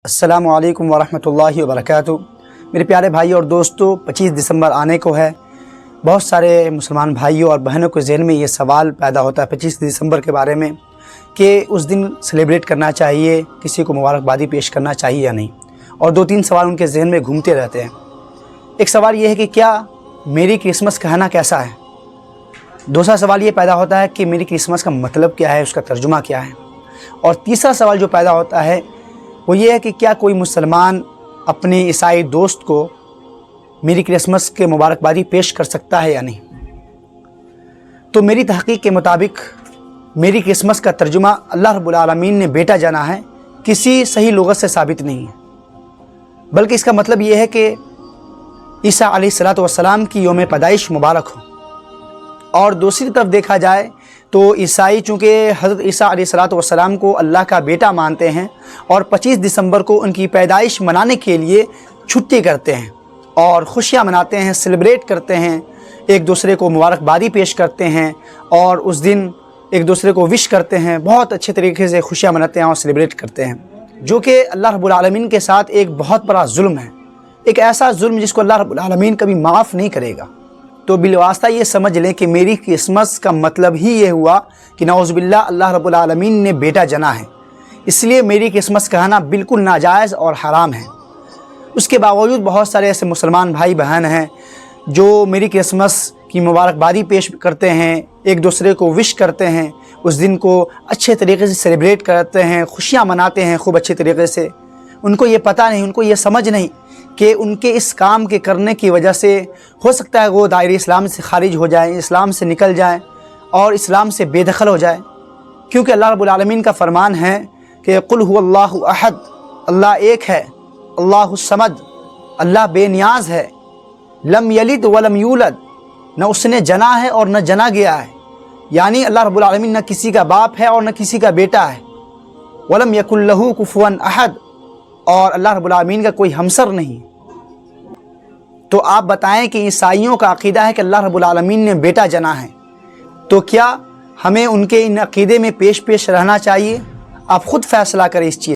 अस्सलामु अलैकुम वरहमतुल्लाहि वबरकातुहू। मेरे प्यारे भाई और दोस्तों, 25 दिसंबर आने को है। बहुत सारे मुसलमान भाइयों और बहनों के ज़हन में ये सवाल पैदा होता है 25 दिसंबर के बारे में कि उस दिन सेलिब्रेट करना चाहिए, किसी को मुबारकबादी पेश करना चाहिए या नहीं। और 2-3 सवाल उनके जहन में घूमते रहते हैं। एक सवाल ये है कि क्या मेरी क्रिसमस कहना कैसा है। दूसरा सवाल ये पैदा होता है कि मेरी क्रिसमस का मतलब क्या है, उसका तर्जुमा क्या है। और तीसरा सवाल जो पैदा होता है वो ये है कि क्या कोई मुसलमान अपने ईसाई दोस्त को मेरी क्रिसमस के मुबारकबादी पेश कर सकता है या नहीं। तो मेरी तहकीक के मुताबिक मेरी क्रिसमस का तर्जुमा अल्लाह रब्बुल आलमीन ने बेटा जाना है, किसी सही लुगत से साबित नहीं है, बल्कि इसका मतलब ये है कि ईसा अलैहिस्सलातु वस्सलाम की यौम पैदाइश मुबारक हो। और दूसरी तरफ देखा जाए तो ईसाई चूँकि हज़रत ईसा अलैहिस्सलातु वस्सलाम को अल्लाह का बेटा मानते हैं और 25 दिसंबर को उनकी पैदाइश मनाने के लिए छुट्टी करते हैं और खुशियाँ मनाते हैं, सेलिब्रेट करते हैं, एक दूसरे को मुबारकबादी पेश करते हैं और उस दिन एक दूसरे को विश करते हैं, बहुत अच्छे तरीके से खुशियाँ मनाते हैं और सेलिब्रेट करते हैं, जो कि अल्लाह रब्बुल आलमीन के साथ एक बहुत बड़ा जुल्म है, एक ऐसा जुल्म जिसको अल्लाह रब्बुल आलमीन कभी माफ़ नहीं करेगा। तो बिलवास्ता ये समझ लें कि मेरी क्रिसमस का मतलब ही ये हुआ कि नाउज़ुबिल्लाह अल्लाह रब्बुल आलमीन ने बेटा जना है, इसलिए मेरी क्रिसमस कहना बिल्कुल नाजायज़ और हराम है। उसके बावजूद बहुत सारे ऐसे मुसलमान भाई बहन हैं जो मेरी क्रिसमस की मुबारकबादी पेश करते हैं, एक दूसरे को विश करते हैं, उस दिन को अच्छे तरीके से सेलिब्रेट करते हैं, खुशियाँ मनाते हैं खूब अच्छे तरीके से। उनको ये पता नहीं, उनको ये समझ नहीं कि उनके इस काम के करने की वजह से हो सकता है वो दायरे इस्लाम से खारिज हो जाए, इस्लाम से निकल जाए और इस्लाम से बेदखल हो जाए। क्योंकि अल्लाह रब्बुल आलमीन का फरमान है कि कुल हुवल्लाहु अहद, अल्लाह एक है, अल्लाहु समद, अल्लाह बेनियाज है, लम यलिद वलम यूलद, न उसने जना है और न जना गया है। यानी अल्लाह रब्बुल आलमीन न किसी का बाप है और न किसी का बेटा है। वलम यकुल लहू कुफुवन अहद, और अल्लाह रब्बुल आलमीन का कोई हमसर नहीं। तो आप बताएं कि ईसाइयों का अक़ीदा है कि अल्लाह रब्बुल आलमीन ने बेटा जना है, तो क्या हमें उनके इन अक़ीदे में पेश रहना चाहिए? आप ख़ुद फ़ैसला करें इस चीज़।